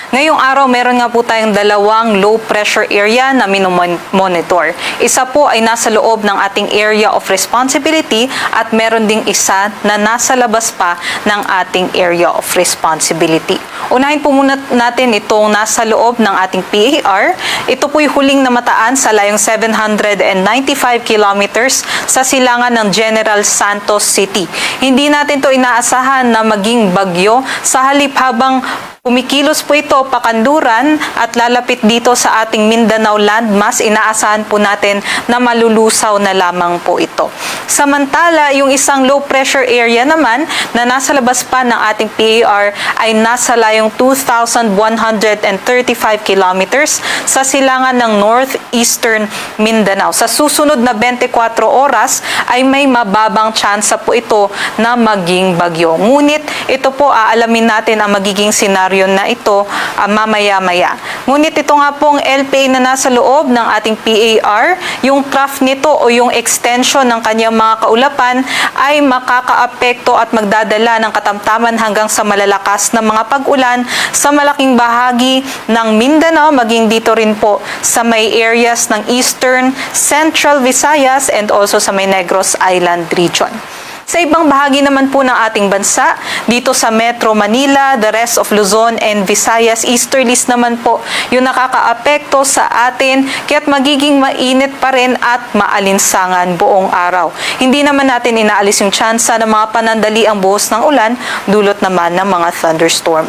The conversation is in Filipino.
Ngayong araw, meron nga po tayong dalawang low pressure area na minomonitor. Isa po ay nasa loob ng ating area of responsibility at meron ding isa na nasa labas pa ng ating area of responsibility. Unahin po muna natin itong nasa loob ng ating PAR. Ito po'y huling namataan sa layong 795 kilometers sa silangan ng General Santos City. Hindi natin to inaasahan na maging bagyo, sa halip habang kumikilos po ito pakanluran at lalapit dito sa ating Mindanao landmass, inaasahan po natin na malulusaw na lamang po ito. Samantala, yung isang low pressure area naman na nasa labas pa ng ating PAR ay nasa layong 2,135 kilometers sa silangan ng northeastern Mindanao. Sa susunod na 24 oras ay may mababang tsansa po ito na maging bagyo. Ngunit ito po aalamin natin ang magiging senaryo na ito mamaya-maya. Ngunit ito nga pong LPA na nasa loob ng ating PAR, yung trough nito o yung extension ng kanyang mga kaulapan ay makakaapekto at magdadala ng katamtaman hanggang sa malalakas na mga pag-ulan sa malaking bahagi ng Mindanao, maging dito rin po sa may areas ng Eastern, Central Visayas and also sa may Negros Island region. Sa ibang bahagi naman po ng ating bansa, dito sa Metro Manila, the rest of Luzon and Visayas, easterlies naman po yung nakakaapekto sa atin, kaya't magiging mainit pa rin at maalinsangan buong araw. Hindi naman natin inaalis yung tsansa ng mga panandali ang buhos ng ulan, dulot naman ng mga thunderstorm.